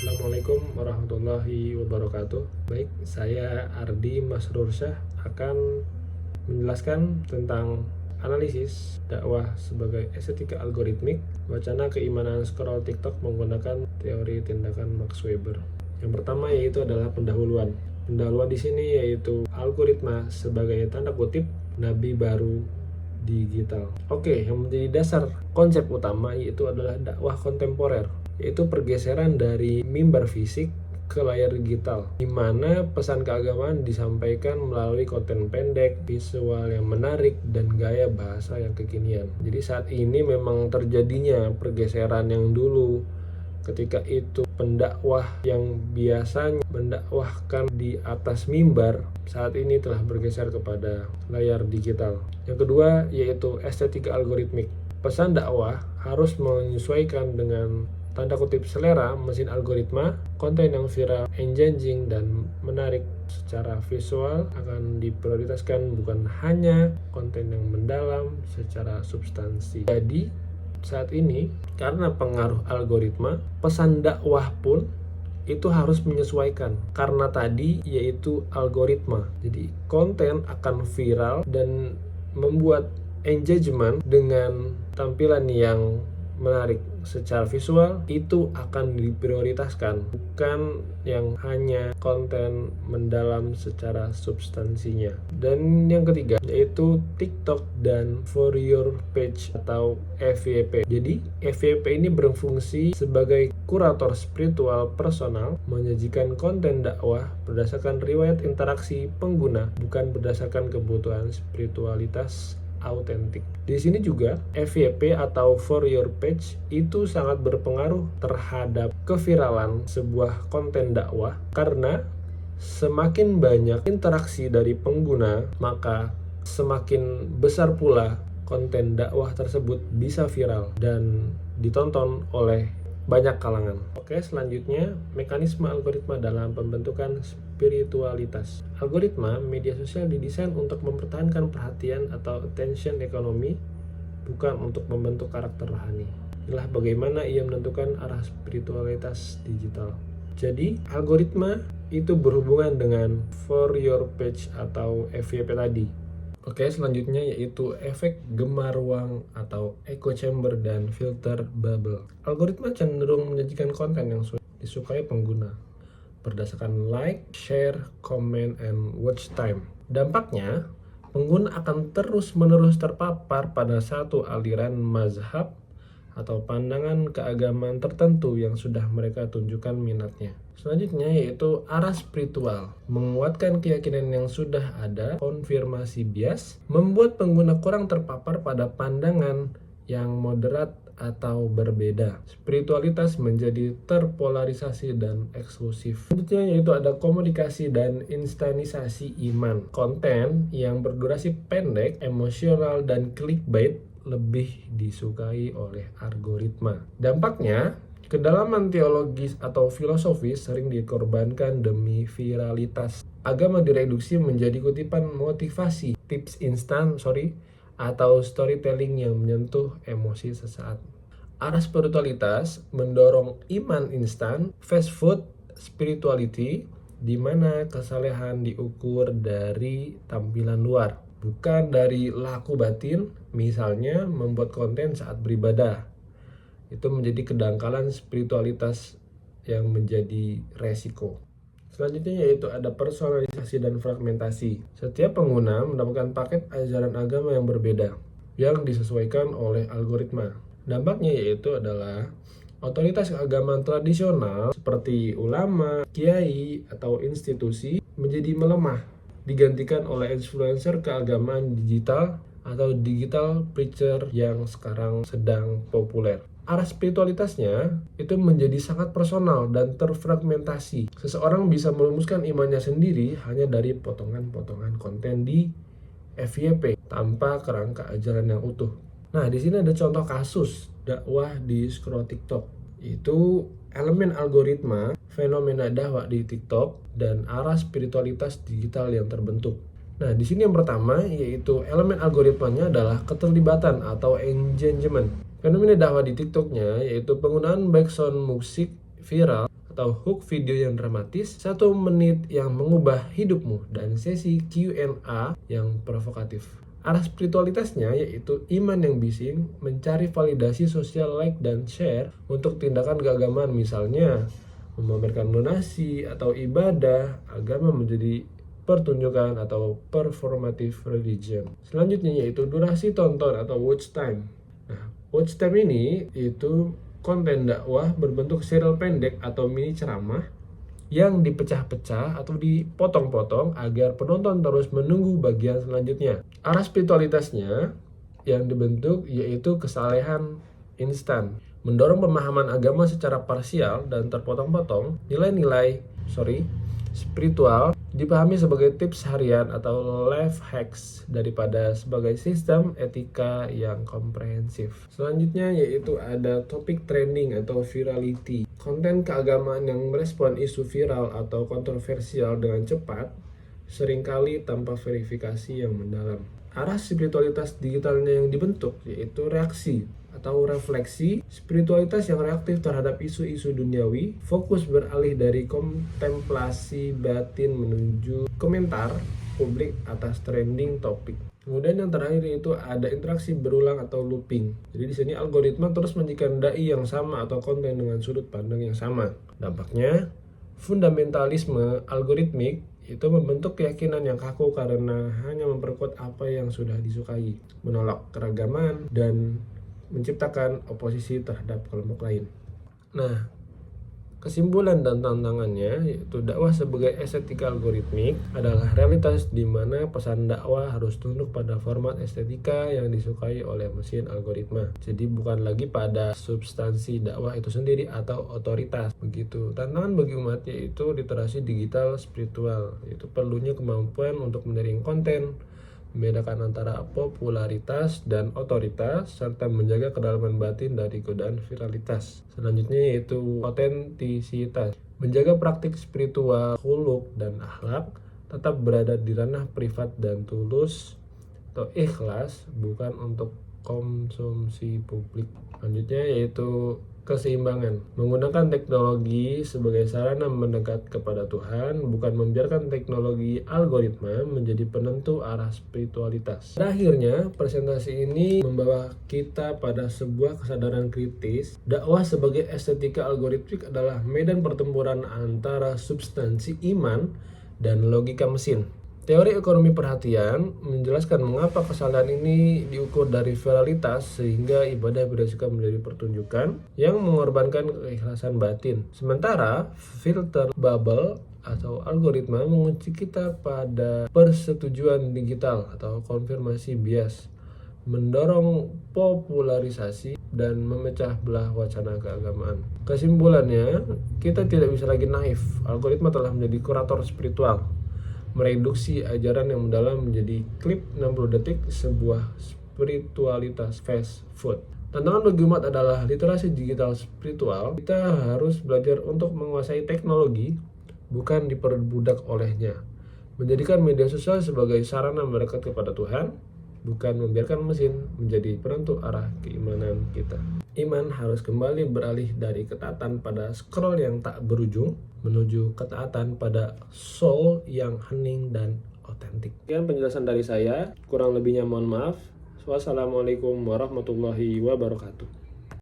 Assalamualaikum warahmatullahi wabarakatuh. Baik, saya Ardi Masrur Syah akan menjelaskan tentang analisis dakwah sebagai estetika algoritmik, wacana keimanan scroll TikTok menggunakan teori tindakan Max Weber. Yang pertama yaitu adalah pendahuluan. Pendahuluan di sini yaitu algoritma sebagai tanda kutip nabi baru digital. Oke, yang menjadi dasar konsep utama yaitu adalah dakwah kontemporer, yaitu pergeseran dari mimbar fisik ke layar digital, di mana pesan keagamaan disampaikan melalui konten pendek, visual yang menarik, dan gaya bahasa yang kekinian. Jadi saat ini memang terjadinya pergeseran yang dulu ketika itu pendakwah yang biasanya mendakwahkan di atas mimbar saat ini telah bergeser kepada layar digital. Yang kedua yaitu estetika algoritmik. Pesan dakwah harus menyesuaikan dengan tanda kutip selera mesin algoritma. Konten yang viral, engaging, dan menarik secara visual akan diprioritaskan, bukan hanya konten yang mendalam secara substansi. Jadi saat ini karena pengaruh algoritma, pesan dakwah pun itu harus menyesuaikan karena tadi yaitu algoritma. Jadi konten akan viral dan membuat engagement dengan tampilan yang menarik secara visual itu akan diprioritaskan, bukan yang hanya konten mendalam secara substansinya. Dan yang ketiga yaitu TikTok dan For Your Page atau FYP. Jadi FYP ini berfungsi sebagai kurator spiritual personal, menyajikan konten dakwah berdasarkan riwayat interaksi pengguna, bukan berdasarkan kebutuhan spiritualitas autentik. Di sini juga FYP atau For Your Page itu sangat berpengaruh terhadap keviralan sebuah konten dakwah, karena semakin banyak interaksi dari pengguna, maka semakin besar pula konten dakwah tersebut bisa viral dan ditonton oleh banyak kalangan. Oke, selanjutnya mekanisme algoritma dalam pembentukan spiritualitas. Algoritma media sosial didesain untuk mempertahankan perhatian atau attention economy, bukan untuk membentuk karakter rohani. Inilah bagaimana ia menentukan arah spiritualitas digital. Jadi, algoritma itu berhubungan dengan For Your Page atau FYP tadi. Oke, selanjutnya yaitu efek gema ruang atau echo chamber dan filter bubble. Algoritma cenderung menyajikan konten yang disukai pengguna berdasarkan like, share, comment, and watch time. Dampaknya, pengguna akan terus-menerus terpapar pada satu aliran mazhab atau pandangan keagamaan tertentu yang sudah mereka tunjukkan minatnya. Selanjutnya yaitu arah spiritual, menguatkan keyakinan yang sudah ada, konfirmasi bias, membuat pengguna kurang terpapar pada pandangan yang moderat atau berbeda. Spiritualitas menjadi terpolarisasi dan eksklusif. Selanjutnya yaitu ada komunikasi dan instanisasi iman. Konten yang berdurasi pendek, emosional, dan clickbait lebih disukai oleh algoritma. Dampaknya, kedalaman teologis atau filosofis sering dikorbankan demi viralitas. Agama direduksi menjadi kutipan motivasi, tips instan, atau storytelling yang menyentuh emosi sesaat. Arah spiritualitas mendorong iman instan, fast food spirituality, di mana kesalehan diukur dari tampilan luar, bukan dari laku batin. Misalnya membuat konten saat beribadah, itu menjadi kedangkalan spiritualitas yang menjadi resiko. Selanjutnya yaitu ada personalisasi dan fragmentasi. Setiap pengguna mendapatkan paket ajaran agama yang berbeda yang disesuaikan oleh algoritma. Dampaknya yaitu adalah otoritas keagamaan tradisional seperti ulama, kiai, atau institusi menjadi melemah, digantikan oleh influencer keagamaan digital atau digital preacher yang sekarang sedang populer. Arah spiritualitasnya itu menjadi sangat personal dan terfragmentasi. Seseorang bisa merumuskan imannya sendiri hanya dari potongan-potongan konten di FYP tanpa kerangka ajaran yang utuh. Nah, di sini ada contoh kasus dakwah di scroll TikTok. Itu elemen algoritma, fenomena dakwah di TikTok, dan arah spiritualitas digital yang terbentuk. Nah, di sini yang pertama yaitu elemen algoritmanya adalah keterlibatan atau engagement. Fenomena dakwah di TikToknya yaitu penggunaan background musik viral atau hook video yang dramatis, 1 menit yang mengubah hidupmu, dan sesi Q&A yang provokatif. Arah spiritualitasnya yaitu iman yang bising, mencari validasi sosial like dan share untuk tindakan keagamaan, misalnya memamerkan donasi atau ibadah. Agama menjadi pertunjukan atau performative religion. Selanjutnya yaitu durasi tonton atau watch time. Nah, watch time ini itu konten dakwah berbentuk serial pendek atau mini ceramah yang dipecah-pecah atau dipotong-potong agar penonton terus menunggu bagian selanjutnya. Arah spiritualitasnya yang dibentuk yaitu kesalehan instan, mendorong pemahaman agama secara parsial dan terpotong-potong. Nilai-nilai spiritual dipahami sebagai tips harian atau life hacks daripada sebagai sistem etika yang komprehensif. Selanjutnya yaitu ada topik trending atau virality. Konten keagamaan yang merespon isu viral atau kontroversial dengan cepat, seringkali tanpa verifikasi yang mendalam. Arah spiritualitas digitalnya yang dibentuk yaitu reaksi atau refleksi, spiritualitas yang reaktif terhadap isu-isu duniawi, fokus beralih dari kontemplasi batin menuju komentar publik atas trending topik. Kemudian yang terakhir yaitu ada interaksi berulang atau looping. Jadi di sini algoritma terus menyajikan dai yang sama atau konten dengan sudut pandang yang sama. Dampaknya, fundamentalisme algoritmik itu membentuk keyakinan yang kaku karena hanya memperkuat apa yang sudah disukai, menolak keragaman, dan menciptakan oposisi terhadap kelompok lain. Nah, kesimpulan dan tantangannya yaitu dakwah sebagai estetika algoritmik adalah realitas di mana pesan dakwah harus tunduk pada format estetika yang disukai oleh mesin algoritma. Jadi bukan lagi pada substansi dakwah itu sendiri atau otoritas. Begitu. Tantangan bagi umat yaitu literasi digital spiritual, yaitu perlunya kemampuan untuk menyaring konten, membedakan antara popularitas dan otoritas, serta menjaga kedalaman batin dari godaan viralitas. Selanjutnya yaitu otentisitas. Menjaga praktik spiritual, khuluk, dan akhlak tetap berada di ranah privat dan tulus atau ikhlas, bukan untuk konsumsi publik. Selanjutnya yaitu keseimbangan. Menggunakan teknologi sebagai sarana mendekat kepada Tuhan, bukan membiarkan teknologi algoritma menjadi penentu arah spiritualitas. Akhirnya, presentasi ini membawa kita pada sebuah kesadaran kritis. Dakwah sebagai estetika algoritmik adalah medan pertempuran antara substansi iman dan logika mesin. Teori ekonomi perhatian menjelaskan mengapa kesalahan ini diukur dari viralitas sehingga ibadah berdasarkan menjadi pertunjukan yang mengorbankan keikhlasan batin. Sementara filter bubble atau algoritma mengunci kita pada persetujuan digital atau konfirmasi bias, mendorong popularisasi dan memecah belah wacana keagamaan. Kesimpulannya, kita tidak bisa lagi naif. Algoritma telah menjadi kurator spiritual, mereduksi ajaran yang mendalam menjadi klip 60 detik sebuah spiritualitas fast food. Tantangan bagi umat adalah literasi digital spiritual. Kita harus belajar untuk menguasai teknologi, bukan diperbudak olehnya. Menjadikan media sosial sebagai sarana mendekat kepada Tuhan, bukan membiarkan mesin menjadi penentu arah keimanan kita. Iman harus kembali beralih dari ketaatan pada scroll yang tak berujung menuju ketaatan pada soul yang hening dan otentik. Sekian penjelasan dari saya, kurang lebihnya mohon maaf. Wassalamualaikum warahmatullahi wabarakatuh.